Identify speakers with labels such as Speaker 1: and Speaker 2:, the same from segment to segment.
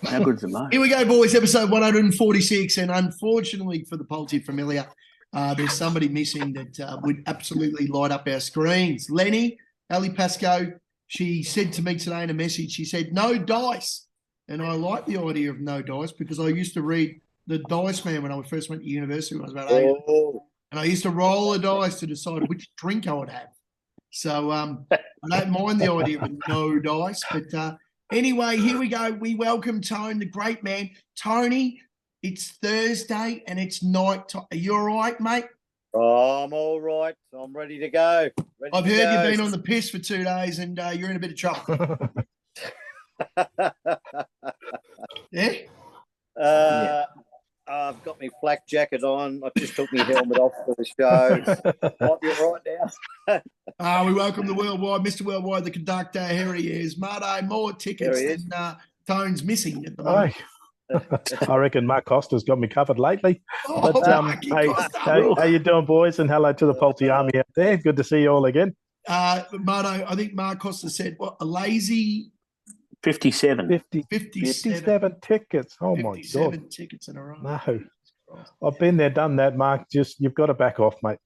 Speaker 1: How good's the mo?
Speaker 2: Here we go, boys. Episode 146. And unfortunately for the Poultry Familiar, there's somebody missing that would absolutely light up our screens. Lenny, Ali Pascoe, she said to me today in a message, she said, no dice. And I like the idea of no dice because I used to read The Dice Man when I first went to university when I was about 8. And I used to roll the dice to decide which drink I would have. So I don't mind the idea of no dice. But anyway, here we go. We welcome Tone, the great man. Tony, it's Thursday and it's night time. Are you all right, mate?
Speaker 3: Oh, I'm all right. I'm ready to go.
Speaker 2: I've heard you've been on the piss for 2 days and you're in a bit of trouble.
Speaker 3: Yeah? I've got my flak jacket on. I just took my helmet off for the show. Might be right now.
Speaker 2: We welcome the Worldwide, Mr. Worldwide, the conductor. Here he is. Marto, more tickets than Tone's missing at the moment.
Speaker 4: I reckon Mark Costa's got me covered lately. How you doing, boys? And hello to the Poultry Army out there. Good to see you all again.
Speaker 2: Marto, I think Mark Costa said, what, a lazy...
Speaker 4: 57 tickets. Oh, my God.
Speaker 2: 57 tickets in a row.
Speaker 4: No. I've been there, done that, Mark. You've got to back off, mate.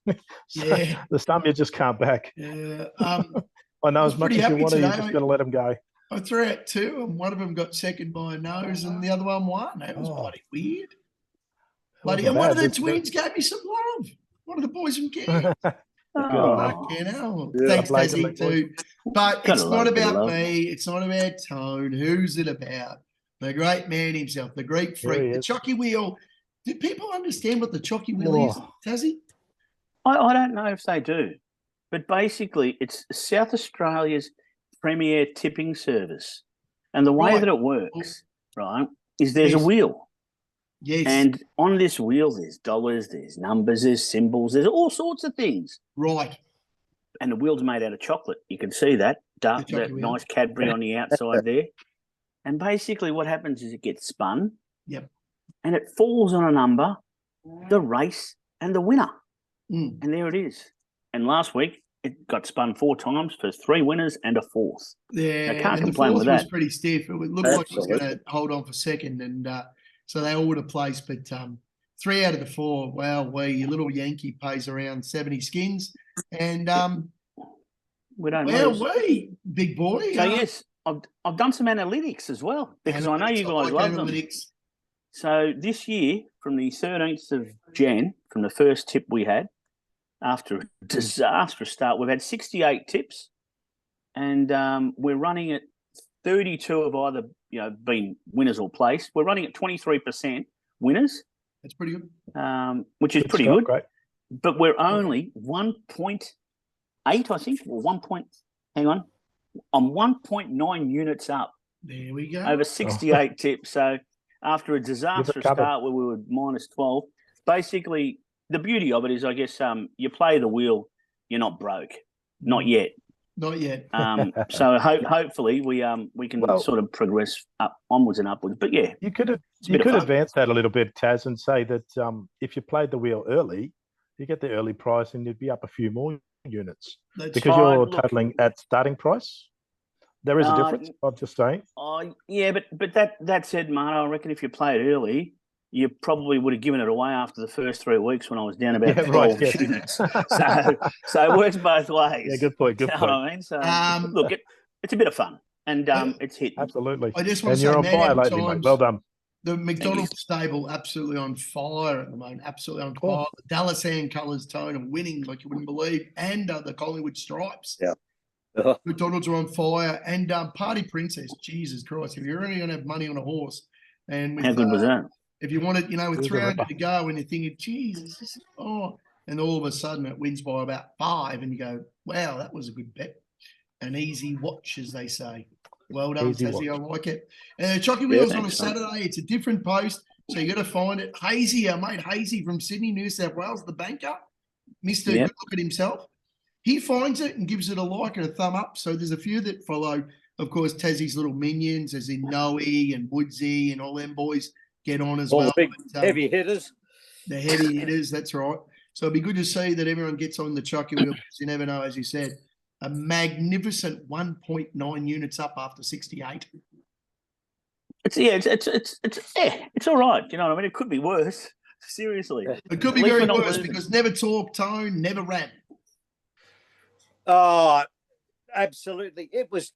Speaker 2: Yeah.
Speaker 4: The stump you just can't back.
Speaker 2: Yeah.
Speaker 4: I know as much as you want to, you just got to let them go.
Speaker 2: I threw out 2, and one of them got second by a nose, and the other one won. That was bloody weird. And one of the twins gave me some love. One of the boys from Canada. Thanks, Tassie, too. But it's not about me. It's not about Tone. Who's it about? The great man himself, the Greek freak, the Choccy wheel. Do people understand what the Choccy wheel is, Tassie?
Speaker 1: I don't know if they do. But basically, it's South Australia's premier tipping service. And the way that it works, is there's a wheel.
Speaker 2: Yes.
Speaker 1: And on this wheel, there's dollars, there's numbers, there's symbols, there's all sorts of things.
Speaker 2: Right.
Speaker 1: And the wheel's made out of chocolate. You can see that. That nice Cadbury on the outside there. And basically what happens is it gets spun.
Speaker 2: Yep.
Speaker 1: And it falls on a number, the race, and the winner. And there it is. And last week, it got spun 4 times for 3 winners and a 4th.
Speaker 2: Yeah.
Speaker 1: I can't
Speaker 2: and
Speaker 1: complain
Speaker 2: the 4th
Speaker 1: with that.
Speaker 2: was pretty stiff. It looked like it was going to hold on for second. And so they all would have placed, but 3 out of the 4, your little Yankee pays around 70 skins. And
Speaker 1: we don't know.
Speaker 2: Big boy.
Speaker 1: So yes, I've done some analytics as well because I know you guys love them. So this year, from the 13th of Jan, from the first tip we had, after a disastrous start, we've had 68 tips, and we're running at 32 have either been winners or placed. We're running at 23% winners.
Speaker 2: That's pretty good.
Speaker 1: Which is pretty good.
Speaker 4: Great.
Speaker 1: But we're only 1.8, I think, or 1.9 units up.
Speaker 2: There we go.
Speaker 1: Over 68 tips. So after a disastrous start where we were minus 12, basically the beauty of it is, I guess, you play the wheel, you're not broke. Not yet.
Speaker 2: Not yet.
Speaker 1: So hopefully we can sort of progress onwards and upwards. But yeah,
Speaker 4: you could advance that a little bit, Taz, and say that if you played the wheel early, you get the early price and you'd be up a few more units because you're totaling at starting price. There is a difference. I'm just saying.
Speaker 1: Yeah, but that said, Marto, I reckon if you played early, you probably would have given it away after the first 3 weeks when I was down about 12 units. So it works both ways.
Speaker 4: Yeah, good point. Good point.
Speaker 1: What I mean? So look, it's a bit of fun, and it's hit.
Speaker 4: Absolutely.
Speaker 2: I just want to say,
Speaker 4: you're on fire lately, mate. Well done.
Speaker 2: The McDonald's stable absolutely on fire at the moment. Absolutely on fire. The Dallas Hand colours, Tone, are winning like you wouldn't believe, and the Collingwood Stripes.
Speaker 3: Yeah.
Speaker 2: McDonald's are on fire, and Party Princess. Jesus Christ! If you're only going to have money on a horse, and with,
Speaker 1: how good was that?
Speaker 2: If you want it, with 300 to go, and you're thinking, Jesus, and all of a sudden it wins by about 5, and you go, wow, that was a good bet. An easy watch, as they say. Well done, Tassie. I like it. Choccy Wheels on a Saturday. It's a different post, so you got to find it. Hazy, our mate Hazy from Sydney, New South Wales, the banker, Mr. Good Look at himself. He finds it and gives it a like and a thumb up. So there's a few that follow, of course, Tassie's little minions, as in Noe and Woodsy and all them boys get on as well.
Speaker 3: Big heavy hitters.
Speaker 2: The heavy hitters, that's right. So it'd be good to see that everyone gets on the Choccy Wheel. You never know, as you said. A magnificent 1.9 units up after 68.
Speaker 1: It's all right. You know what I mean? It could be worse. Seriously,
Speaker 2: it could be very worse because never talk, Tone, never ran.
Speaker 3: Oh, absolutely. It was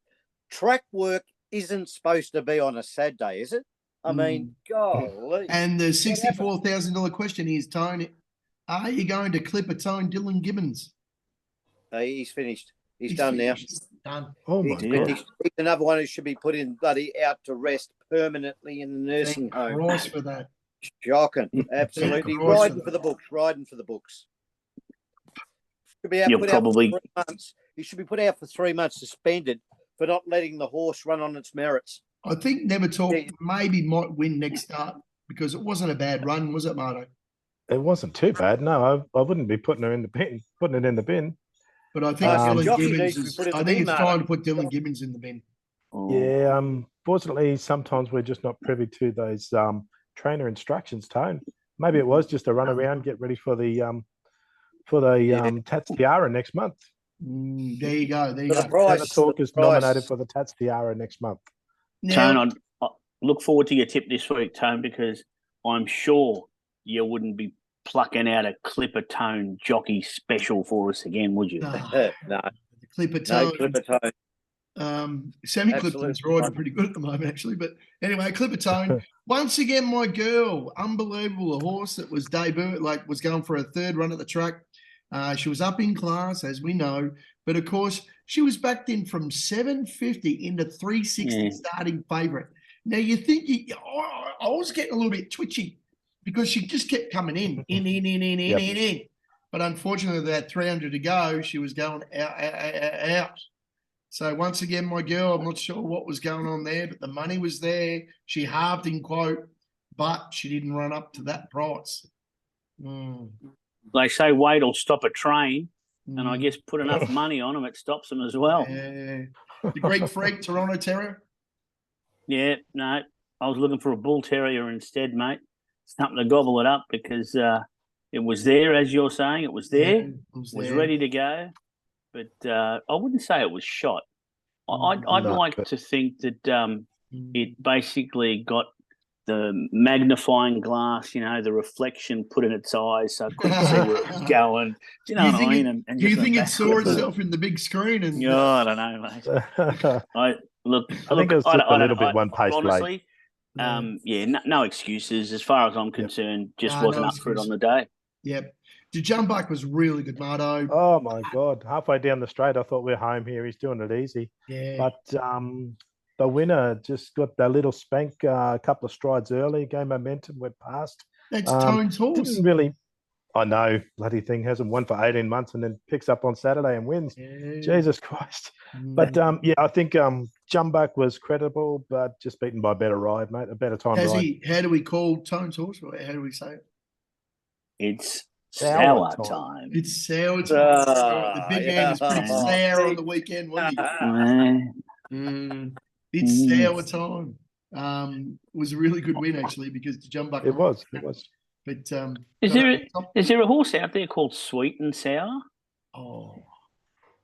Speaker 3: track work. Isn't supposed to be on a Saturday, is it? I mean, golly.
Speaker 2: And the $64,000 question is, Tone, are you going to clip a Tone Dylan Gibbons?
Speaker 3: He's finished. He's done
Speaker 2: finished.
Speaker 3: Now.
Speaker 2: Done.
Speaker 4: Oh my God.
Speaker 3: He's another one who should be put in bloody out to rest permanently in the nursing home.
Speaker 2: Price for that.
Speaker 3: Shocking. Absolutely. Riding for the books. Riding for the books. Should be out, put out for 3 months. He should be put out for 3 months, suspended for not letting the horse run on its merits.
Speaker 2: I think Never Talk maybe might win next start because it wasn't a bad run, was it, Marto?
Speaker 4: It wasn't too bad. No, I wouldn't be putting it in the bin.
Speaker 2: But I think Dylan Gibbons it's time to put Dylan Gibbons in the bin.
Speaker 4: Yeah, fortunately, sometimes we're just not privy to those trainer instructions, Tone. Maybe it was just a run around, get ready for the Tats Tiara next month.
Speaker 2: There you go.
Speaker 4: Never Talk is nominated for the Tats Tiara next month.
Speaker 1: Now, Tone, I look forward to your tip this week, Tone, because I'm sure you wouldn't be plucking out a Clipper Tone jockey special for us again, would you?
Speaker 3: No.
Speaker 2: Clipper Tone.
Speaker 3: No Clipper Tone.
Speaker 2: Sammy Clipton's riding pretty good at the moment, actually. But anyway, Clipper Tone. Once again, my girl, unbelievable. A horse that was was going for a third run at the track. She was up in class, as we know. But, of course, she was backed in from 750 into 360 starting favourite. Now, you think I was getting a little bit twitchy because she just kept coming in. But unfortunately, that 300 to go, she was going out. So once again, my girl, I'm not sure what was going on there, but the money was there. She halved in quote, but she didn't run up to that price.
Speaker 1: They say weight will stop a train, and I guess put enough money on them, it stops them as well.
Speaker 2: Yeah. The Greek Freak, Toronto Terrier?
Speaker 1: Yeah, no, I was looking for a Bull Terrier instead, mate. Something to gobble it up because it was there, as you're saying. It was there. It was ready to go. But I wouldn't say it was shot. I'd like to think that it basically got the magnifying glass, the reflection put in its eyes so it couldn't see where it was going. Do you know what I mean?
Speaker 2: Do you think it saw itself in the big screen?
Speaker 1: I don't know, mate. I
Speaker 4: think it was just a little bit one pace
Speaker 1: honestly, late. No excuses. As far as I'm concerned, just wasn't up for it on the day.
Speaker 2: Yep. The jump back was really good, Marto.
Speaker 4: Oh, my God. Halfway down the straight, I thought we're home here. He's doing it easy.
Speaker 2: Yeah.
Speaker 4: But the winner just got that little spank a couple of strides early, gained momentum, went past.
Speaker 2: That's Tone's horse.
Speaker 4: Didn't really, I know, bloody thing hasn't won for 18 months and then picks up on Saturday and wins. Yeah. Jesus Christ. But, I think Jumbuck was credible, but just beaten by a better ride, mate, a better time ride.
Speaker 2: How do we call Tone's horse? How do we say it?
Speaker 1: It's sour time.
Speaker 2: It's sour time. The big man was pretty sour on the weekend, wasn't he? It's sour time. It was a really good win, actually, because the Jumbuck.
Speaker 4: It was.
Speaker 2: But
Speaker 1: is there a horse out there called Sweet and Sour?
Speaker 2: Oh,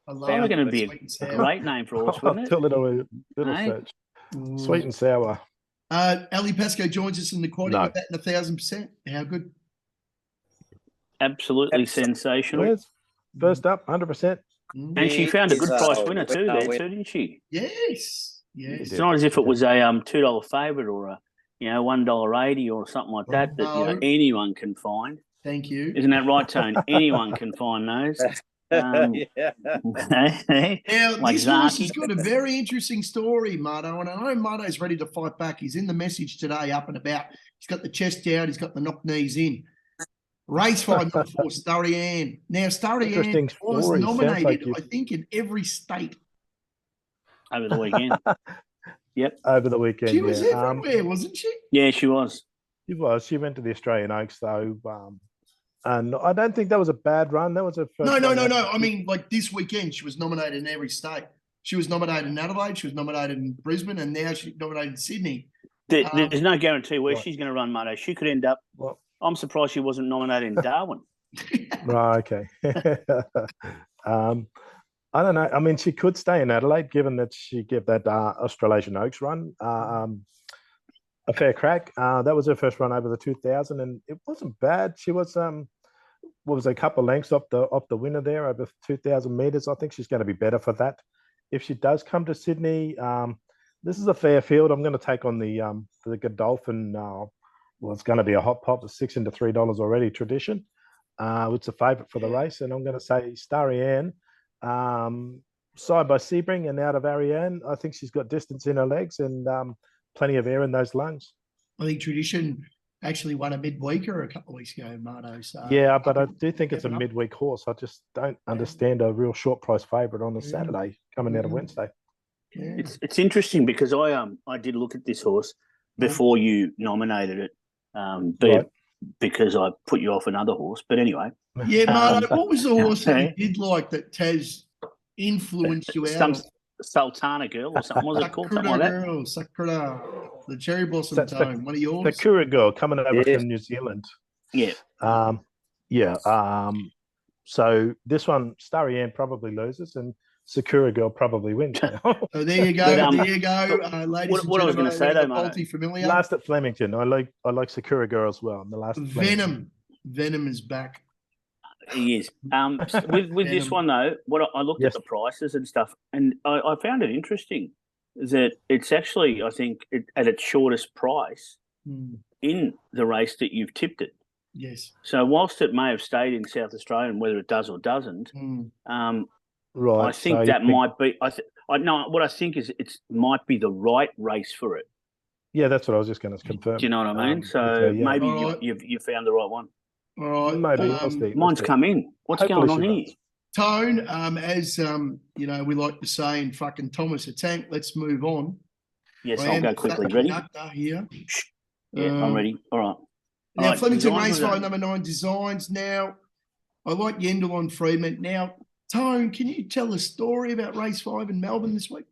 Speaker 2: I love
Speaker 1: They were going to be a great name for a horse, wouldn't it?
Speaker 4: A little search. Sweet and Sour.
Speaker 2: Ali Pascoe joins us in the quad with that in 1,000%. How good?
Speaker 1: Absolutely sensational.
Speaker 4: First up, 100%.
Speaker 1: And she found a good price winner too, didn't she?
Speaker 2: Yes.
Speaker 1: It's not as if it was a $2 favourite or a $1.80 or something like that anyone can find.
Speaker 2: Thank you.
Speaker 1: Isn't that right, Tone? Anyone can find those.
Speaker 2: Now, this horse has got a very interesting story, Marto, and I know Marto's ready to fight back. He's in the message today, up and about. He's got the chest out. He's got the knock knees in. Race 5 for Starry Ann. Now, Starry Ann was nominated, I think, in every state.
Speaker 1: Over the weekend. Yep.
Speaker 4: Over the weekend,
Speaker 2: She was everywhere, wasn't she?
Speaker 1: Yeah, she was.
Speaker 4: She was. She went to the Australian Oaks, though. And I don't think that was a bad run. That was a first
Speaker 2: No. I mean, like this weekend, she was nominated in every state. She was nominated in Adelaide. She was nominated in Brisbane. And now she's nominated in Sydney.
Speaker 1: There's no guarantee where she's going to run, Marto. She could end up...
Speaker 4: Well,
Speaker 1: I'm surprised she wasn't nominated in Darwin.
Speaker 4: Right, okay. I don't know. I mean, she could stay in Adelaide, given that she gave that Australian Oaks run. a fair crack. That was her first run over the 2,000, and it wasn't bad. She was a couple of lengths off the winner there over 2,000 meters. I think she's going to be better for that. If she does come to Sydney, this is a fair field. I'm going to take on the Godolphin. Well, it's going to be a hot pop. It's $6 into $3 already. Tradition. It's a favourite for the race, and I'm going to say Starry Ann, side by Sebring and out of Ariane. I think she's got distance in her legs and plenty of air in those lungs.
Speaker 2: I think Tradition actually won a midweeker a couple of weeks ago, Marto. So
Speaker 4: yeah, but I do think it's a midweek horse. I just don't understand a real short price favourite on a Saturday coming out of Wednesday.
Speaker 2: Yeah.
Speaker 1: It's interesting because I did look at this horse before you nominated it, because I put you off another horse. But anyway,
Speaker 2: yeah, Marto, what was the horse that you did like that Taz influenced you out?
Speaker 1: Sultana Girl or something, was it called? Something like that?
Speaker 2: Girl, Sakura, the Cherry Blossom Tone. One of yours?
Speaker 4: The Sakura Girl coming over from New Zealand.
Speaker 1: Yeah.
Speaker 4: So this one, Starry Ann probably loses and Sakura Girl probably wins now.
Speaker 2: So there you go. Ladies
Speaker 1: what I was going to say though,
Speaker 2: multi-familiar.
Speaker 4: Last at Flemington. I like Sakura Girl as well. In the last
Speaker 2: Venom is back.
Speaker 1: He is. With this one though, I looked at the prices and stuff, and I found it interesting that it's actually, I think, at its shortest price in the race that you've tipped it.
Speaker 2: Yes.
Speaker 1: So whilst it may have stayed in South Australia, and whether it does or doesn't,
Speaker 4: right.
Speaker 1: I think that might be. What I think is it might be the right race for it.
Speaker 4: Yeah, that's what I was just going to confirm.
Speaker 1: Do you know what I mean? So maybe you found the right one.
Speaker 2: All right.
Speaker 4: Maybe.
Speaker 1: Mine's come in. What's going on here?
Speaker 2: Tone, as we like to say in fucking Thomas a Tank, let's move on.
Speaker 1: Yes, I'll go quickly. Ready?
Speaker 2: Here.
Speaker 1: Yeah, I'm ready. All right.
Speaker 2: Now, Flemington Race 5, number 9, Designs. Now, I like Yendel on Freeman. Now, Tone, can you tell a story about Race 5 in Melbourne this week?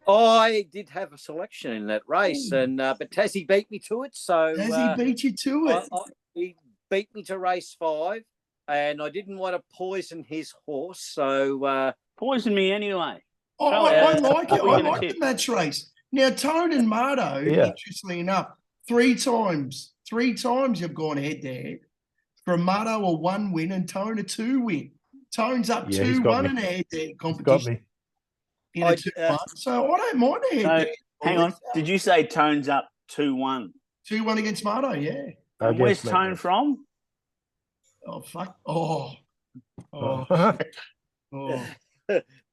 Speaker 3: I did have a selection in that race, but Tassie beat me to it. So
Speaker 2: Tassie beat you to it.
Speaker 3: He beat me to Race 5, and I didn't want to poison his horse. So
Speaker 1: poison me anyway.
Speaker 2: I like it. I like the match race. Now, Tone and Marto, interestingly enough, three times you've gone head to head. From Marto a 1 win and Tone a 2 win. Tone's up 2-1 in a head to head competition. So I don't mind a head to head.
Speaker 1: Hang on. Did you say Tone's up 2-1?
Speaker 2: 2-1 against Marto, yeah.
Speaker 1: And where's Tone from?
Speaker 2: Oh, fuck. Oh.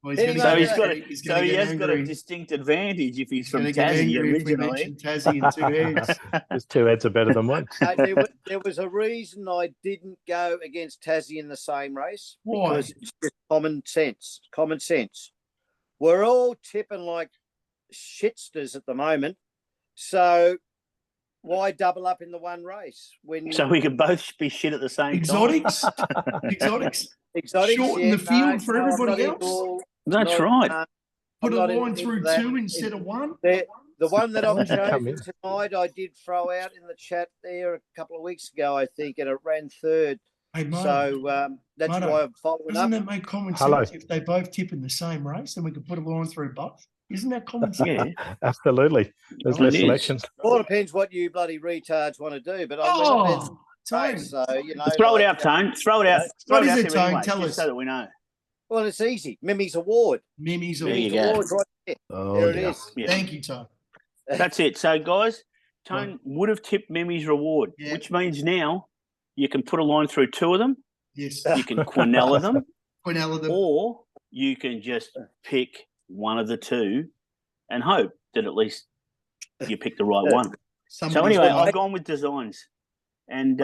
Speaker 2: Well,
Speaker 1: he has got a distinct advantage if he's from Tassie originally.
Speaker 2: Tassie and 2 heads.
Speaker 4: There's 2 heads are better than one.
Speaker 3: There was a reason I didn't go against Tassie in the same race.
Speaker 2: Why?
Speaker 3: Because it's just common sense. Common sense. We're all tipping like shitsters at the moment. So why double up in the one race?
Speaker 1: So we can both be shit at the same
Speaker 2: time.
Speaker 3: Exotics.
Speaker 2: Shorten the field for everybody else.
Speaker 1: That's right.
Speaker 2: Put a line through 2 instead of 1.
Speaker 3: The one that I've chosen tonight, I did throw out in the chat there a couple of weeks ago, I think, and it ran 3rd.
Speaker 2: Hey, Marto,
Speaker 3: so that's why I'm following up.
Speaker 2: Doesn't that make common sense if they both tip in the same race, then we can put a line through both? Isn't that common sense?
Speaker 1: Yeah,
Speaker 4: absolutely. There's less selections.
Speaker 3: Well, it depends what you bloody retards want to do, but Tone. So,
Speaker 1: throw it out, Tone. Throw it out.
Speaker 2: What is it, Tone? Tell us.
Speaker 1: So that we know.
Speaker 3: Well, it's easy. Mimi's Award.
Speaker 2: Mimi's
Speaker 1: Award.
Speaker 3: Right there. There it is.
Speaker 1: Yeah.
Speaker 2: Thank you, Tone.
Speaker 1: That's it. So, guys, Tone would have tipped Mimi's Reward, which means now you can put a line through 2 of them.
Speaker 2: Yes.
Speaker 1: You can quinella them.
Speaker 2: Quinella them.
Speaker 1: Or you can just pick one of the 2 and hope that at least you pick the right one. So anyway, I've gone with Designs. And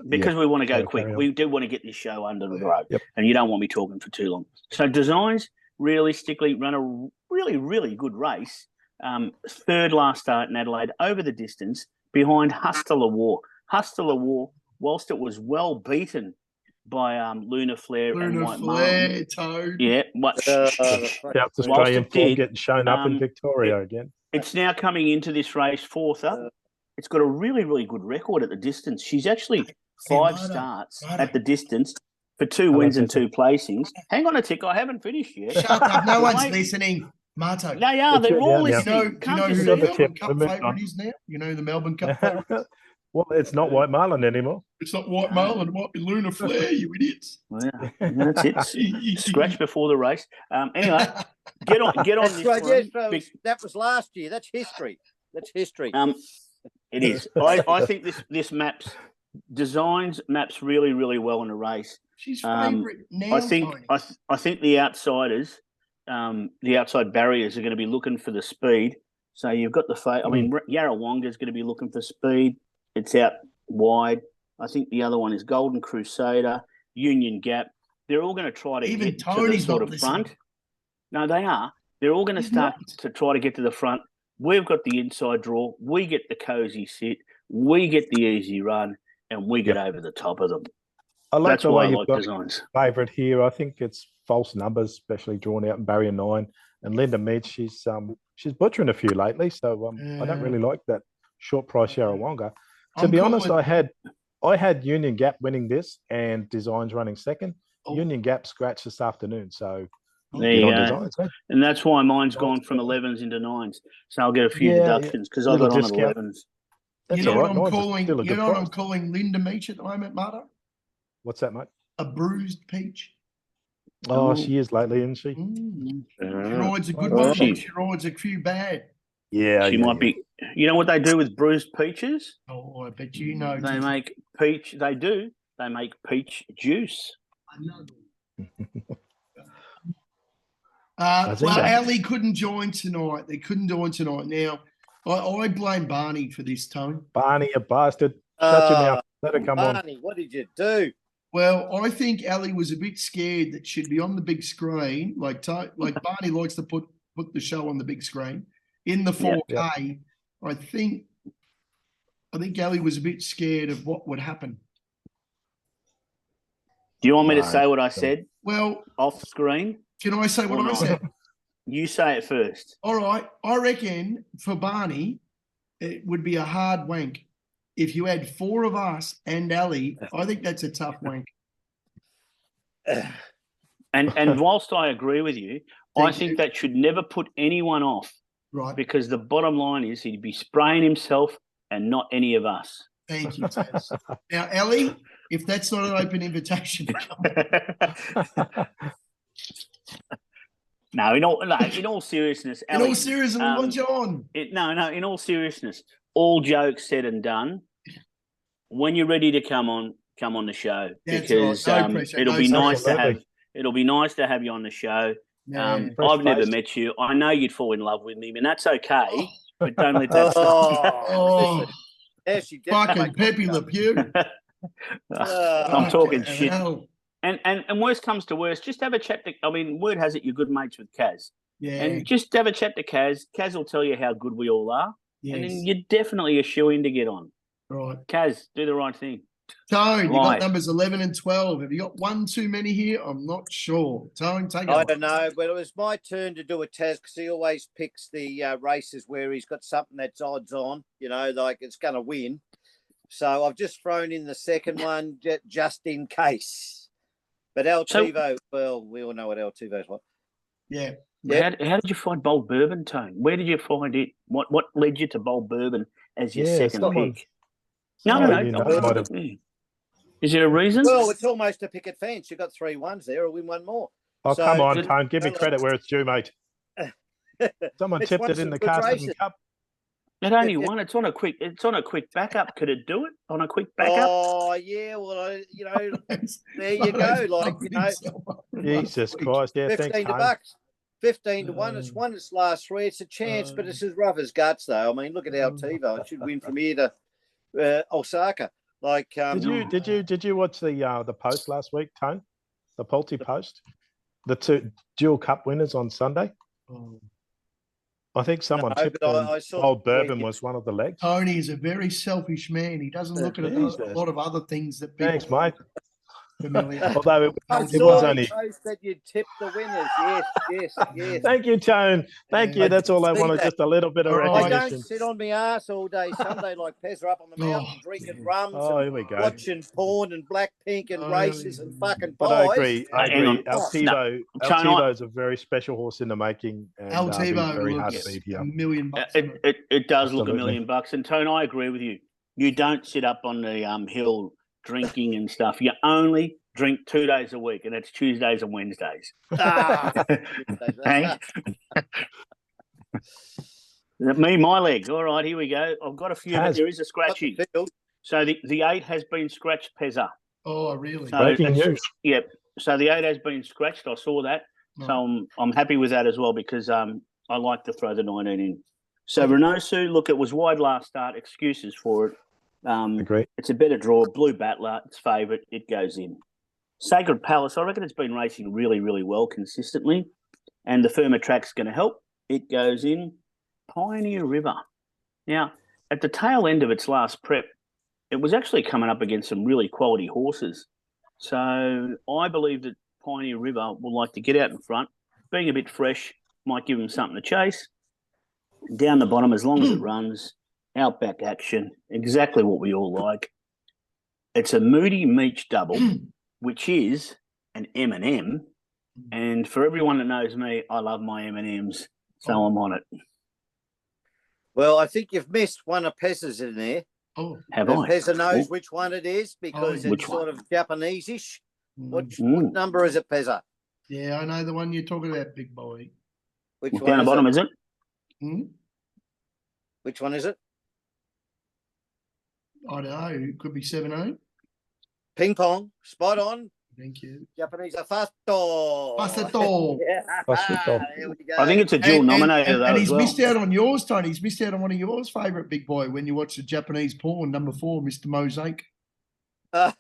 Speaker 1: because we want to go quick, we do want to get this show under the road.
Speaker 4: Yep.
Speaker 1: And you don't want me talking for too long. So Designs realistically run a really, really good race. 3rd last start in Adelaide, over the distance, behind Hustler War. Hustler War, whilst it was well beaten by Lunar Flare and White Marlin.
Speaker 2: Toad.
Speaker 1: Yeah.
Speaker 4: South Australian form getting shown up in Victoria again.
Speaker 1: It's now coming into this race 4th up. It's got a really, really good record at the distance. She's actually 5 starts at the distance for 2 wins and 2 placings. Hang on a tick. I haven't finished yet.
Speaker 2: Shut up. No one's listening. Marto.
Speaker 1: They are. They're all
Speaker 2: Do you
Speaker 1: listening.
Speaker 2: know who the Melbourne Cup favourite is now? You know who the Melbourne Cup favourite?
Speaker 4: Well, it's not White Marlin anymore.
Speaker 2: It's not White Marlin. It might be Luna Flare, you idiots.
Speaker 1: Well, that's it. Scratch before the race. Anyway, get on this
Speaker 3: right,
Speaker 1: one.
Speaker 3: Yes, that was last year. That's history. That's history.
Speaker 1: It is. I think this maps really, really well in a race.
Speaker 2: She's favourite now.
Speaker 1: I think the outsiders, the outside barriers are going to be looking for the speed. So you've got Yarrawonga is going to be looking for speed. It's out wide. I think the other one is Golden Crusader, Union Gap. They're all going to try to get to the sort of front. No, they are. They're all going to start to try to get to the front. We've got the inside draw. We get the cozy sit. We get the easy run, and we get over the top of them.
Speaker 4: That's the way you've got
Speaker 1: designs.
Speaker 4: Favourite here. I think it's false numbers, especially drawn out in barrier 9. And Linda Mead, she's butchering a few lately, so I don't really like that short price Yarrawonga. To be honest, I had Union Gap winning this and Designs running second. Union Gap scratched this afternoon, so
Speaker 1: there you go. Designs, eh? And that's why mine's gone from 11s into 9s. So I'll get a few deductions because I got on 11s.
Speaker 2: You know what I'm calling? You know what I'm calling Linda Meach at the moment, Marta?
Speaker 4: What's that, mate?
Speaker 2: A bruised peach.
Speaker 4: Oh, she is lately, isn't she?
Speaker 2: She rides a good one. She rides a few bad.
Speaker 1: Yeah, she might be. You know what they do with bruised peaches?
Speaker 2: Oh, I bet you know.
Speaker 1: They make peach. They do. They make peach juice.
Speaker 2: Well, Ali couldn't join tonight. They couldn't join tonight. Now, I blame Barney for this, Tone.
Speaker 4: Barney, a bastard. Shut your mouth. Let her come on.
Speaker 3: Barney, what did you do?
Speaker 2: Well, I think Ali was a bit scared that she'd be on the big screen, like Barney likes to put the show on the big screen in the 4K. Yep. I think Ali was a bit scared of what would happen.
Speaker 1: Do you want me to say what I said?
Speaker 2: Well,
Speaker 1: off screen.
Speaker 2: Can I say what I said?
Speaker 1: You say it first.
Speaker 2: All right. I reckon for Barney, it would be a hard wank. If you had 4 of us and Ali, I think that's a tough wank.
Speaker 1: And whilst I agree with you, I think that should never put anyone off.
Speaker 2: Right.
Speaker 1: Because the bottom line is he'd be spraying himself and not any of us.
Speaker 2: Thank you, Taz. Now, Ali, if that's not an open invitation to come.
Speaker 1: No, in all seriousness,
Speaker 2: Ali, in all seriousness, what John?
Speaker 1: In all seriousness, all jokes said and done. When you're ready to come on the show, because it'll be nice to have you on the show. I've never met you. I know you'd fall in love with me, and that's okay. But don't let that stop.
Speaker 2: Fucking Pepe Le Pew.
Speaker 1: I'm talking shit. And worst comes to worst, just have a chat to. Word has it you're good mates with Kaz.
Speaker 2: Yeah.
Speaker 1: And just have a chat to Kaz. Kaz will tell you how good we all are. Yes. And then you're definitely a shoe-in to get on.
Speaker 2: Right.
Speaker 1: Kaz, do the right thing.
Speaker 2: Tone, you got numbers 11 and 12. Have you got one too many here? I'm not sure. Tone, take it.
Speaker 3: I don't know, but it was my turn to do a Taz because he always picks the races where he's got something that's odds on, like it's going to win. So I've just thrown in the second one just in case. But Altivo, well, we all know what Altivo's what.
Speaker 2: Yeah.
Speaker 1: How did you find Bold Bourbon, Tone? Where did you find it? What led you to Bold Bourbon as your second pick? No. Is there a reason?
Speaker 3: Well, it's almost a picket fence. You've got 3 ones there. Or win one more.
Speaker 4: Oh, so, come on, Tone. Give me credit where it's due, mate. Someone tipped it in the Carson Cup.
Speaker 1: It only won. It's on a quick backup. Could it do it on a quick backup?
Speaker 3: Oh yeah, well there you go.
Speaker 4: Jesus Christ! Yeah,
Speaker 3: 15 bucks, 15 to 1. It's won its last 3. It's a chance, but it's as rough as guts, though. Look at Altivo. It should win from here to Osaka.
Speaker 4: Did you watch the post last week, Tone? The Pulte post, the 2 dual cup winners on Sunday. I think someone tipped Old Bourbon was one of the legs.
Speaker 2: Tony is a very selfish man. He doesn't look at a lot of other things that people...
Speaker 4: Thanks, mate. Although it was only.
Speaker 3: That you tipped the winners. Yes.
Speaker 4: Thank you, Tone. Thank you. That's all I wanted. Just a little bit of recognition.
Speaker 3: I don't sit on my ass all day Sunday like Pezza up on the mountain drinking rums
Speaker 4: here we go.
Speaker 3: Watching porn and Blackpink and races and fucking pies.
Speaker 4: But I agree. Altivo is a very special horse in the making. And,
Speaker 2: Altivo
Speaker 4: very hard
Speaker 2: looks
Speaker 4: to beat here.
Speaker 2: $1 million.
Speaker 1: It does look $1 million. And Tone, I agree with you. You don't sit up on the hill drinking and stuff. You only drink 2 days a week, and it's Tuesdays and Wednesdays. My leg. All right, here we go. I've got a few, but there is a scratching. So the 8 has been scratched, Pezza.
Speaker 2: Oh, really?
Speaker 1: So
Speaker 4: breaking news.
Speaker 1: Yep. So the 8 has been scratched. I saw that. So I'm happy with that as well because I like to throw the 19 in. So Renosu, look, it was wide last start. Excuses for it.
Speaker 4: Agree.
Speaker 1: It's a better draw. Blue Battler, it's favourite. It goes in. Sacred Palace, I reckon it's been racing really, really well consistently. And the firmer track's going to help. It goes in. Pioneer River. Now, at the tail end of its last prep, it was actually coming up against some really quality horses. So I believe that Pioneer River will like to get out in front. Being a bit fresh might give them something to chase. Down the bottom, as long as it runs, outback action, exactly what we all like. It's a Moody Meach double, which is an M&M. And for everyone that knows me, I love my M&Ms, so I'm on it.
Speaker 3: Well, I think you've missed one of Pezza's in there.
Speaker 2: Oh,
Speaker 1: have I?
Speaker 3: Pezza knows which one it is because it's sort of Japanese-ish. What number is it, Pezza?
Speaker 2: Yeah, I know the one you're talking about, big boy.
Speaker 3: Which
Speaker 1: down
Speaker 3: one
Speaker 1: the bottom, is it?
Speaker 3: Which one is it?
Speaker 2: I don't know. It could be 7-8.
Speaker 3: Ping pong. Spot on.
Speaker 2: Thank you.
Speaker 3: Japanese Fasto.
Speaker 2: Fasto.
Speaker 3: There we go.
Speaker 1: I think it's a dual nominator, though.
Speaker 2: And he's missed out on yours, Tony. He's missed out on one of yours favourite, big boy, when you watch the Japanese porn, number 4, Mr. Mosaic.
Speaker 3: No,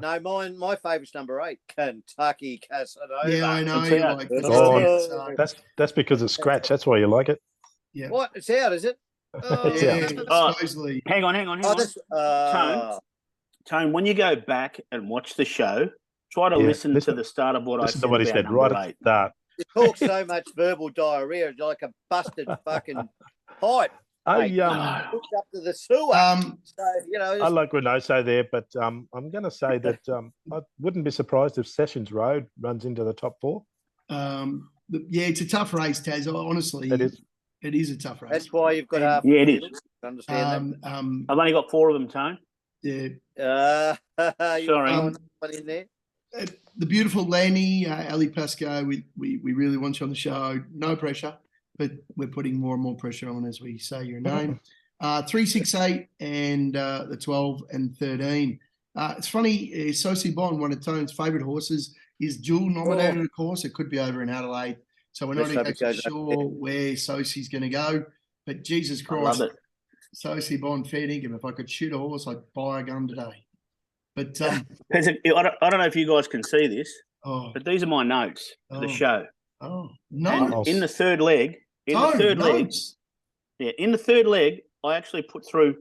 Speaker 3: my favourite's number 8, Kentucky Casanova.
Speaker 2: Yeah, I know. You like that.
Speaker 4: That's because it's scratch. That's why you like it.
Speaker 2: Yeah.
Speaker 3: What? It's out, is it?
Speaker 2: Supposedly.
Speaker 1: Hang on. Tone, when you go back and watch the show, try to listen to the start of what I said. Listen to
Speaker 4: what he said right at the start.
Speaker 3: You talk so much verbal diarrhea, like a busted fucking pipe. Hooked up to the sewer.
Speaker 4: I like Renoso there, but I'm going to say that I wouldn't be surprised if Sessions Road runs into the top 4.
Speaker 2: It's a tough race, Taz. Honestly, it is a tough race.
Speaker 3: That's why you've got half.
Speaker 1: Yeah, it is.
Speaker 3: Understand that.
Speaker 1: I've only got 4 of them, Tone.
Speaker 2: Yeah.
Speaker 1: Sorry.
Speaker 3: In there.
Speaker 2: The beautiful Lenny, Ali Pascoe, we really want you on the show. No pressure, but we're putting more and more pressure on as we say your name. 3, 6, 8, and the 12 and 13. It's funny, Choccy Bond, one of Tone's favourite horses, is dual nominated, of course. It could be over in Adelaide. So we're not exactly sure where Choccy's going to go. But Jesus Christ, Choccy Bond, fair dinkum. If I could shoot a horse, I'd buy a gun today. But
Speaker 1: I don't know if you guys can see this, but these are my notes for the show.
Speaker 2: Oh, no!
Speaker 1: In the third leg, in the third leg, I actually put through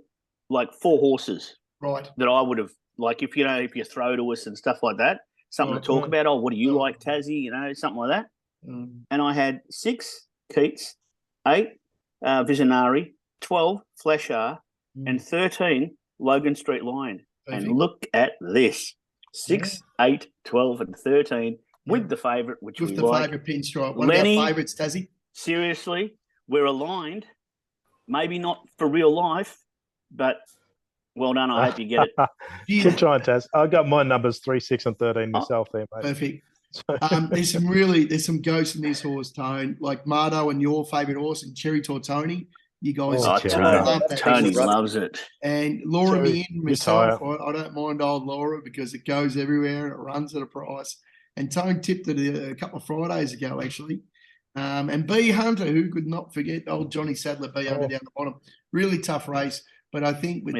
Speaker 1: like 4 horses,
Speaker 2: right? That
Speaker 1: I would have if you throw to us and stuff like that, something to talk about. Oh, what do you like, Tassie? Something like that. And I had 6 Keats, 8 Visionary, 12 Flashar, and 13 Logan Street Lion. Perfect. And look at this: 6, 8, 12, and 13 with the favourite, which with we like.
Speaker 2: Favourite pinstripe. One Lenny, of our favourites, Tassie.
Speaker 1: Seriously, we're aligned. Maybe not for real life, but well done. I hope you get it.
Speaker 4: Keep trying, Taz. I got my numbers 3, 6, and 13 myself there, mate.
Speaker 2: Perfect. There's some ghosts in this horse, Tone, like Mardo and your favourite horse and Cherry Tortoni. You guys,
Speaker 1: Tony loves it.
Speaker 2: And Laura me in myself. I don't mind old Laura because it goes everywhere and it runs at a price. And Tone tipped it a couple of Fridays ago, actually. And B Hunter, who could not forget old Johnny Sadler, B Hunter down the bottom. Really tough race. But I think with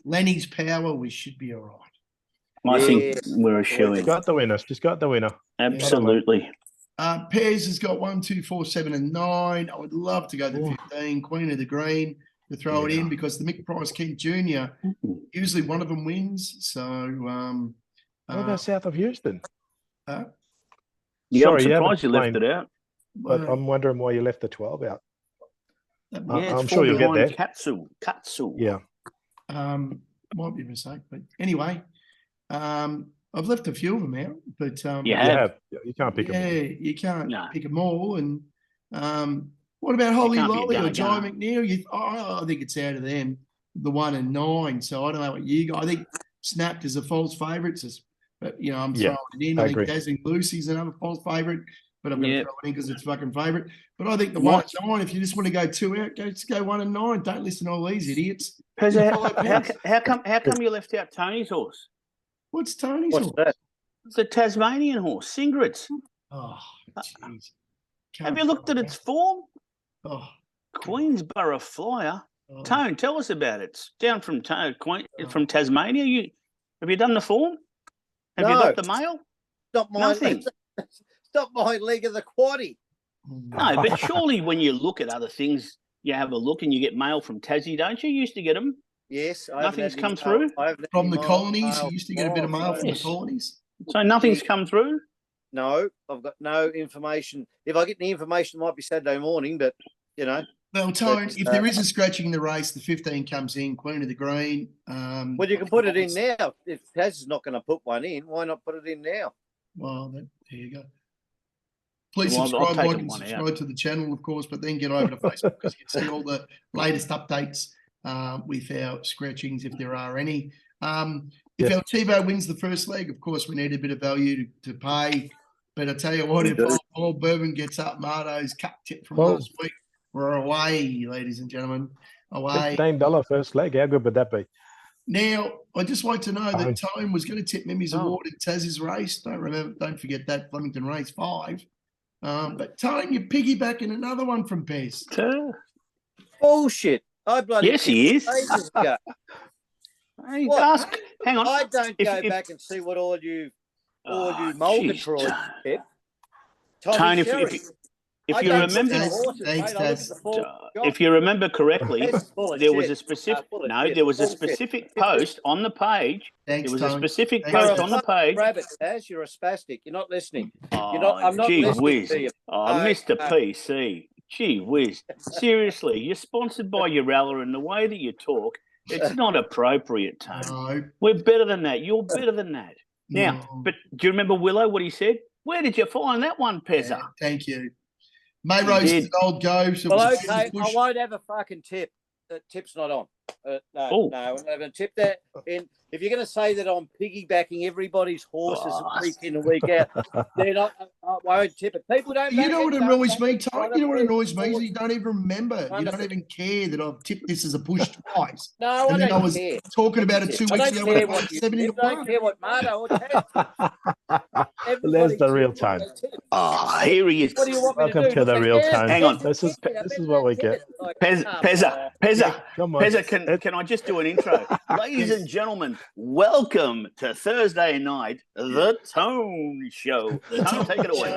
Speaker 2: Lenny's power, we should be all right.
Speaker 1: I think we're a shoe-in.
Speaker 4: Just got the winner.
Speaker 1: Absolutely.
Speaker 2: Pairs has got 1, 2, 4, 7, and 9. I would love to go to 15. Queen of the Green to throw it in because the Mick Price Kent Jr. usually one of them wins. So
Speaker 4: What about south of Houston?
Speaker 1: I'm
Speaker 4: Sorry,
Speaker 1: surprised you left
Speaker 4: explained,
Speaker 1: it out.
Speaker 4: but I'm wondering why you left the 12 out.
Speaker 1: I'm
Speaker 4: sure you'll get there.
Speaker 1: Katsu.
Speaker 4: Yeah.
Speaker 2: Might be a mistake, but anyway, I've left a few of them out, but
Speaker 1: You have.
Speaker 4: You can't pick them all.
Speaker 2: you can't pick them all. And what about Holly Lolly or Jai McNeil? I think it's out of them, the 1 and 9. So I don't know what you got. I think Snapped is a false favourite, but I'm throwing it in. I think Dazzling Lucy's another false favourite, but I'm going to throw it in because it's fucking favourite. But I think the 1 and 9, if you just want to go 2 out, just go 1 and 9. Don't listen to all these idiots.
Speaker 1: How come you left out Tony's horse?
Speaker 2: What's Tony's horse?
Speaker 3: That?
Speaker 1: It's a Tasmanian horse, Singrits.
Speaker 2: Oh, jeez.
Speaker 1: Have you looked at its form?
Speaker 2: Oh,
Speaker 1: Queensborough Flyer. Oh. Tone, tell us about it. It's down from Tasmania. Have you done the form? Have you got the mail? Nothing.
Speaker 3: Stop my leg of the quaddie.
Speaker 1: No, but surely when you look at other things, you have a look and you get mail from Tassie, don't you? You used to get them.
Speaker 3: Yes.
Speaker 1: Nothing's come through?
Speaker 2: From the colonies? You used to get a bit of mail from the colonies?
Speaker 1: So nothing's come through?
Speaker 3: No, I've got no information. If I get any information, it might be Saturday morning, but,
Speaker 2: Well, Tone, if there is a scratching in the race, the 15 comes in, Queen of the Green.
Speaker 3: Well, you can put it in now. If Taz is not going to put one in, why not put it in now?
Speaker 2: Well, there you go. Please subscribe, like, and subscribe to the channel, of course, but then get over to Facebook because you can see all the latest updates with our scratchings, if there are any. If our TiVo wins the first leg, of course, we need a bit of value to pay. But I tell you what, if old Bourbon gets up Mardo's cut tip from last week, we're away, ladies and gentlemen. Away.
Speaker 4: $15 first leg. How good would that be?
Speaker 2: Now, I'd just like to know that Tone was going to tip Mimi's Award in Taz's race. Don't forget that Flemington race 5. But Tone, you're piggybacking another one from Pez.
Speaker 3: Bullshit.
Speaker 1: Yes, he is. Hey, hang on.
Speaker 3: I don't go back and see what all you Mulgatroids tip.
Speaker 1: Tone, if you remember correctly, there was a specific post on the page.
Speaker 2: Thanks,
Speaker 1: there was
Speaker 2: Tone.
Speaker 1: a specific post on the page.
Speaker 3: Rabbit, as you're a spastic, you're not listening.
Speaker 1: I'm not listening to you. Mr. PC. Gee whiz. Seriously, you're sponsored by Urella, and the way that you talk, it's not appropriate, Tone.
Speaker 2: No.
Speaker 1: We're better than that. You're better than that. Now, but do you remember Willow, what he said? Where did you find that one, Pezza?
Speaker 2: Yeah, thank you. Mayrose is an old go. So
Speaker 3: I won't have a fucking tip. The tip's not on. No, I'm not having a tip there. If you're going to say that I'm piggybacking everybody's horses week in and week out, then I won't tip it. People don't.
Speaker 2: You know what annoys me, Tom? You know what annoys me is you don't even remember. You don't even care that I've tipped this as a push twice.
Speaker 3: No, I don't care.
Speaker 2: Talking about it 2 weeks ago.
Speaker 3: I don't care what Mardo or Taz.
Speaker 4: There's the real Tone.
Speaker 1: Here he is.
Speaker 3: What do you want me
Speaker 4: Welcome to the real Tone.
Speaker 1: Hang on.
Speaker 4: This is what we get.
Speaker 1: Pezza, can I just do an intro? Ladies and gentlemen, welcome to Thursday night, the Tone Show. Tone, take it away.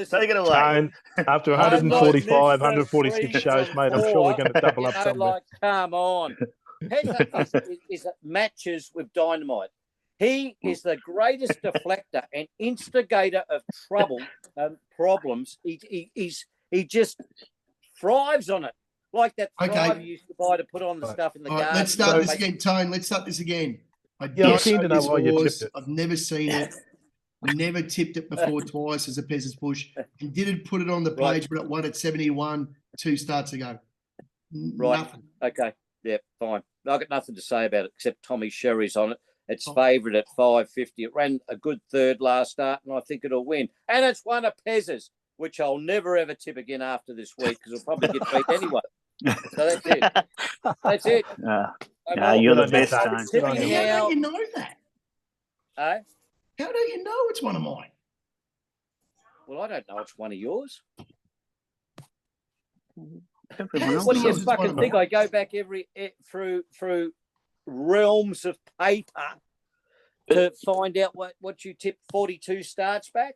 Speaker 1: Take it away.
Speaker 4: Tone, after 145, 146 shows, mate, I'm sure we're going to double up somewhere.
Speaker 3: Come on. Pezza is matches with Dynamite. He is the greatest deflector and instigator of trouble and problems. He just thrives on it. Like that thrive you used to buy to put on the stuff in the garden.
Speaker 2: Let's start this again, Tone. Let's start this again.
Speaker 4: I'm keen to know why you tipped it.
Speaker 2: I've never seen it. Never tipped it before twice as a Pez's push. And didn't put it on the page, but it won at 71 2 starts ago.
Speaker 3: Right.
Speaker 2: Nothing.
Speaker 3: Okay. Yeah, fine. I've got nothing to say about it except Tommy Sherry's on it. It's favourite at $5.50. It ran a good third last start, and I think it'll win. And it's one of Pez's, which I'll never ever tip again after this week because it'll probably get beat anyway. So that's it. That's it.
Speaker 1: You're the best, Tone.
Speaker 2: How do you know that?
Speaker 3: How
Speaker 2: do you know it's one of mine?
Speaker 3: Well, I don't know it's one of yours.
Speaker 2: What
Speaker 3: do you fucking think? I go back through realms of paper to find out what you tipped 42 starts back.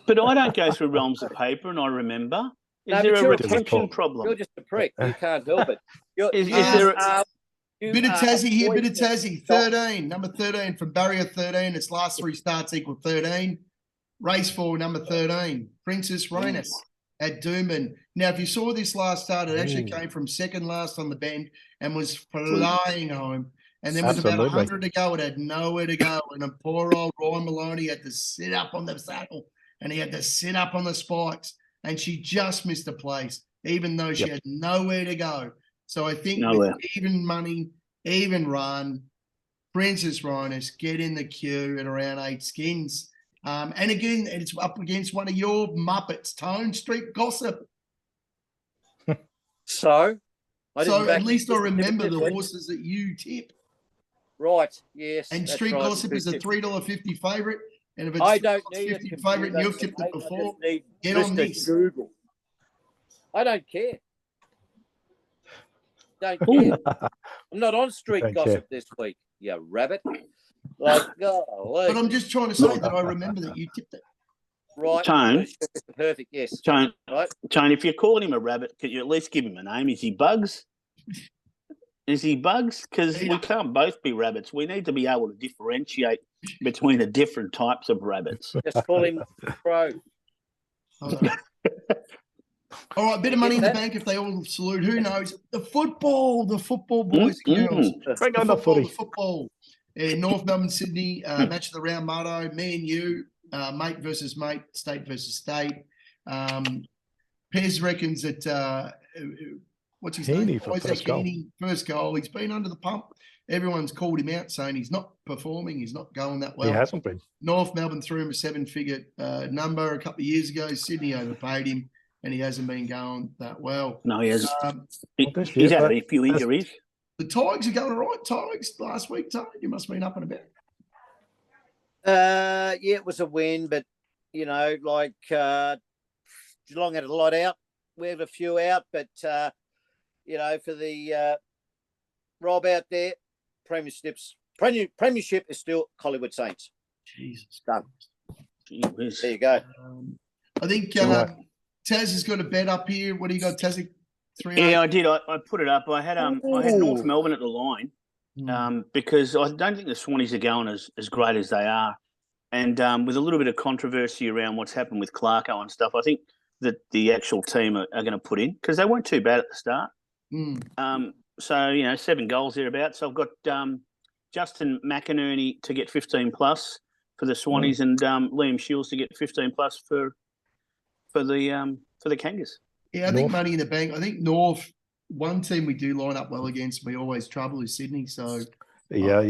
Speaker 1: But I don't go through realms of paper, and I remember. Is there a retention problem?
Speaker 3: You're just a prick. You can't help it.
Speaker 2: Bit of Tassie here, bit of Tassie. 13, number 13 from barrier 13. Its last 3 starts equal 13. Race 4, number 13, Princess Rhoeness at Doomben. Now, if you saw this last start, it actually came from second last on the bend and was flying home. And then with about 100 to go, it had nowhere to go. And a poor old Ryan Maloney had to sit up on the saddle and he had to sit up on the spikes. And she just missed a place, even though she had nowhere to go. So I think with even money, even run, Princess Rhoeness, get in the queue at around 8 skins. And again, it's up against one of your Muppets, Tone Street Gossip.
Speaker 3: So
Speaker 2: at least I remember the horses that you tip.
Speaker 3: Right, yes.
Speaker 2: And Street Gossip is a $3.50 favourite. And if it's
Speaker 3: I don't need a
Speaker 2: $3.50 favourite and you've tipped it before, get on this.
Speaker 3: Google. I don't care. Don't care. I'm not on Street Gossip this week, you rabbit. Like,
Speaker 2: but I'm just trying to say that I remember that you tipped it.
Speaker 3: Right.
Speaker 1: Tone.
Speaker 3: Perfect, yes.
Speaker 1: Tone,
Speaker 3: right.
Speaker 1: Tone, if you're calling him a rabbit, could you at least give him a name? Is he Bugs? Is he Bugs? Because we can't both be rabbits. We need to be able to differentiate between the different types of rabbits.
Speaker 3: Just call him Crow.
Speaker 2: All right, bit of money in the bank if they all salute. Who knows? The football boys and girls. The football. North Melbourne, Sydney, match of the round motto. Me and you, mate versus mate, state versus state. Pez reckons that what's his name? Isaac Heaney, first goal. He's been under the pump. Everyone's called him out, saying he's not performing. He's not going that well.
Speaker 4: He hasn't been.
Speaker 2: North Melbourne threw him a 7-figure number a couple of years ago. Sydney overpaid him, and he hasn't been going that well.
Speaker 1: No, he hasn't. He's had a few injuries.
Speaker 2: The Tigers are going all right. Tigers last week, Tony, you must have been up and about.
Speaker 3: Yeah, it was a win, but, you know, like Geelong had a lot out. We had a few out, but, you know, for the Rob out there, Premiership is still Collingwood Saints.
Speaker 2: Jesus.
Speaker 3: Done.
Speaker 1: Jeez.
Speaker 3: There you go.
Speaker 2: I think Taz has got a bet up here. What do you got, Taz?
Speaker 1: Yeah, I did. I put it up. I had North Melbourne at the line because I don't think the Swannies are going as great as they are. And with a little bit of controversy around what's happened with Clarko and stuff, I think that the actual team are going to put in because they weren't too bad at the start. So, you know, 7 goals thereabouts. So I've got Justin McInerney to get 15 plus for the Swannies and Liam Shields to get 15 plus for the Kangas.
Speaker 2: Yeah, I think money in the bank. I think North, one team we do line up well against, we always trouble is Sydney. So
Speaker 4: yeah.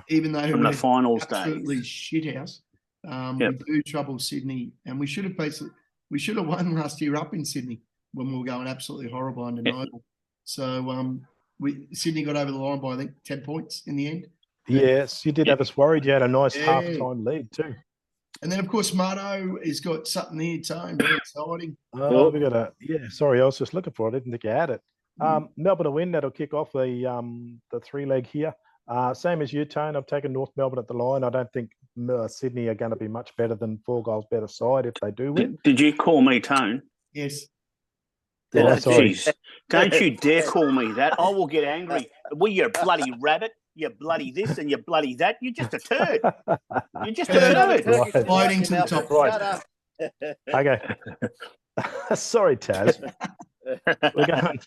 Speaker 2: Even though
Speaker 1: from the finals
Speaker 2: absolutely
Speaker 1: days,
Speaker 2: shithouse, we do trouble Sydney, and we should have won last year up in Sydney when we were going absolutely horrible undeniable. So Sydney got over the line by I think 10 points in the end.
Speaker 4: Yes, you did have us worried. You had a nice half-time lead too.
Speaker 2: And then, of course, Marto has got something here, Tone. Very exciting.
Speaker 4: Oh, we got sorry, I was just looking for it. I didn't think you had it. Melbourne to win. That'll kick off the 3-leg here. Same as you, Tone. I've taken North Melbourne at the line. I don't think Sydney are going to be much better than 4 goals better side if they do win.
Speaker 1: Did you call me Tone?
Speaker 2: Yes.
Speaker 4: Oh, sorry.
Speaker 1: Don't you dare call me that. I will get angry. Well, you bloody rabbit. You bloody this and you bloody that. You're just a turd. You're just a turd.
Speaker 2: Fighting to the top.
Speaker 4: Right. Okay. Sorry, Taz. We're going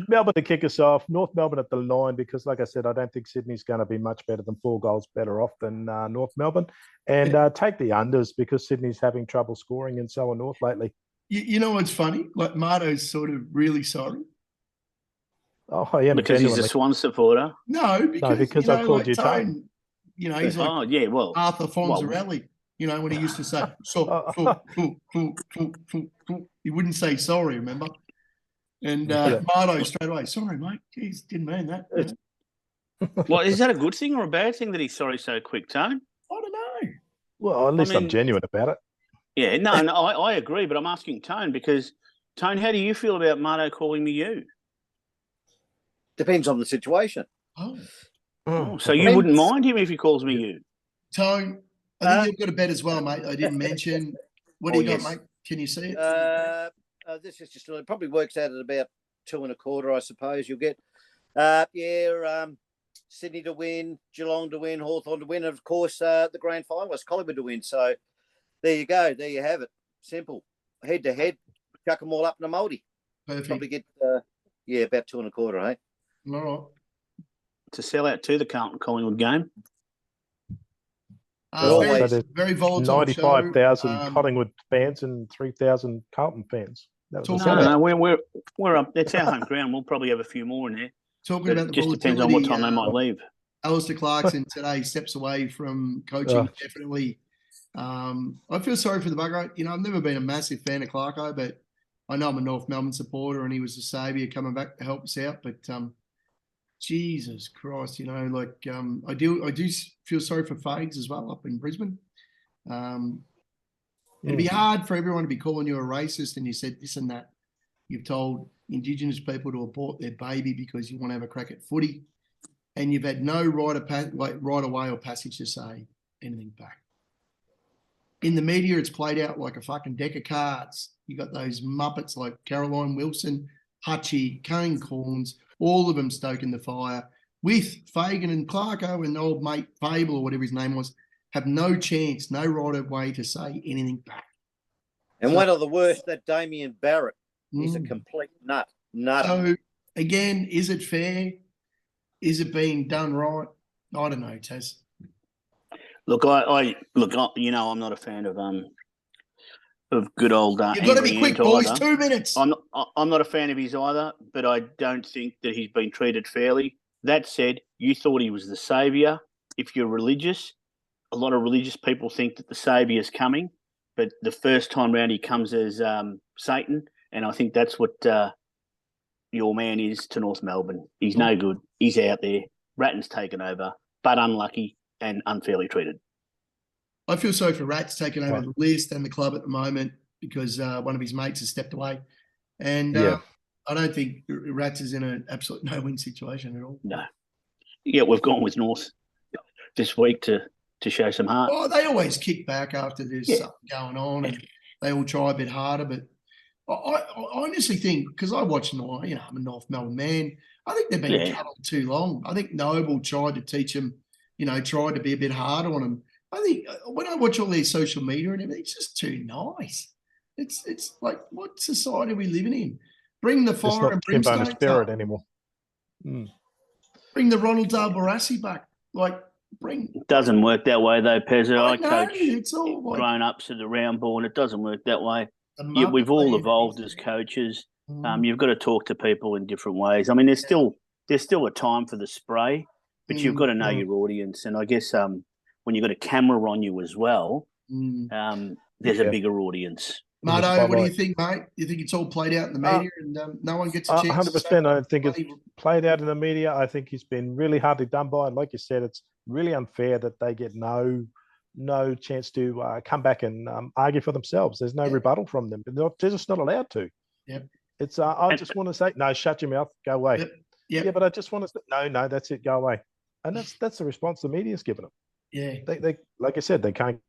Speaker 4: Melbourne to kick us off. North Melbourne at the line because, like I said, I don't think Sydney's going to be much better than 4 goals better off than North Melbourne. And take the unders because Sydney's having trouble scoring and so are North lately.
Speaker 2: You know what's funny? Like Marto's sort of really sorry.
Speaker 4: Oh, I am
Speaker 1: because he's a Swan supporter.
Speaker 2: No, because
Speaker 4: I called you Tone.
Speaker 2: You know, he's like Arthur Fonzarelli. You know, when he used to say he wouldn't say sorry, remember? And Marto straight away, sorry, mate. Jeez, didn't mean that.
Speaker 1: Well, is that a good thing or a bad thing that he's sorry so quick, Tone?
Speaker 2: I don't know.
Speaker 4: Well, at least I'm genuine about it.
Speaker 1: Yeah, no, I agree, but I'm asking Tone because, Tone, how do you feel about Marto calling me you?
Speaker 3: Depends on the situation.
Speaker 1: So you wouldn't mind him if he calls me you?
Speaker 2: Tone, I think you've got a bet as well, mate. I didn't mention. What do you got, mate? Can you see it?
Speaker 3: This is just, it probably works out at about 2.25, I suppose. You'll get Sydney to win, Geelong to win, Hawthorn to win, and of course the grand finalist, Collingwood to win. So there you go. There you have it. Simple. Head to head, chuck them all up in a multi.
Speaker 2: Perfect.
Speaker 3: Probably get about 2.25, eh?
Speaker 2: All right.
Speaker 1: To sell out to the Carlton Collingwood game.
Speaker 2: Very volatile.
Speaker 4: 95,000 Collingwood fans and 3,000 Carlton fans.
Speaker 1: No, we're up. That's our home ground. We'll probably have a few more in there.
Speaker 2: Talking about the
Speaker 1: just depends on what time they might leave.
Speaker 2: Alistair Clarkson today steps away from coaching. Definitely. I feel sorry for the bugger. You know, I've never been a massive fan of Clarko, but I know I'm a North Melbourne supporter, and he was a saviour coming back to help us out. But Jesus Christ, you know, like I do feel sorry for Fags as well up in Brisbane. It'd be hard for everyone to be calling you a racist, and you said this and that. You've told Indigenous people to abort their baby because you want to have a crack at footy, and you've had no right away or passage to say anything back. In the media, it's played out like a fucking deck of cards. You got those muppets like Caroline Wilson, Hutchie, Kane Corns, all of them stoking the fire with Fagan and Clarko and old mate Fable or whatever his name was, have no chance, no right of way to say anything back.
Speaker 3: And one of the worst, that Damien Barrett, is a complete nut.
Speaker 2: So again, is it fair? Is it being done right? I don't know, Taz.
Speaker 1: Look, you know, I'm not a fan of good old.
Speaker 2: You've got to be quick, boys. Either. 2 minutes.
Speaker 1: I'm not a fan of his either, but I don't think that he's been treated fairly. That said, you thought he was the saviour. If you're religious, a lot of religious people think that the saviour's coming, but the first time round he comes as Satan, and I think that's what your man is to North Melbourne. He's no good. He's out there. Ratton's taken over, but unlucky and unfairly treated. I
Speaker 2: feel sorry for Rats taking over the list and the club at the moment because one of his mates has stepped away. And I don't think Rats is in an absolute no-win situation at all.
Speaker 1: No. Yeah, we've gone with North this week to show some heart.
Speaker 2: Oh, they always kick back after there's something going on and they all try a bit harder. But I honestly think, because I watch North, you know, I'm a North Melbourne man, I think they've been cuddled too long. I think Noble tried to teach them, you know, tried to be a bit hard on them. I think when I watch all their social media and everything, it's just too nice. It's like, what society are we living in? Bring the fire and brimstone
Speaker 4: spirit anymore.
Speaker 2: Bring the Ronald Dale Barassi back.
Speaker 1: It doesn't work that way though, Pezza. I coach
Speaker 2: it's all like,
Speaker 1: grown-ups at the round ball, and it doesn't work that way. We've all evolved as coaches. You've got to talk to people in different ways. I mean, there's still a time for the spray, but you've got to know your audience. And I guess when you've got a camera on you as well, there's a bigger audience.
Speaker 2: Marto, what do you think, mate? You think it's all played out in the media and no one gets a chance?
Speaker 4: 100%. I think it's played out in the media. I think he's been really hardly done by. And like you said, it's really unfair that they get no chance to come back and argue for themselves. There's no rebuttal from them. They're just not allowed to.
Speaker 2: Yep.
Speaker 4: It's I just want to say, no, shut your mouth, go away.
Speaker 2: Yep.
Speaker 4: Yeah, but I just want to say, no, that's it, go away. And that's the response the media's given them.
Speaker 2: Yeah.
Speaker 4: They like I said, they can't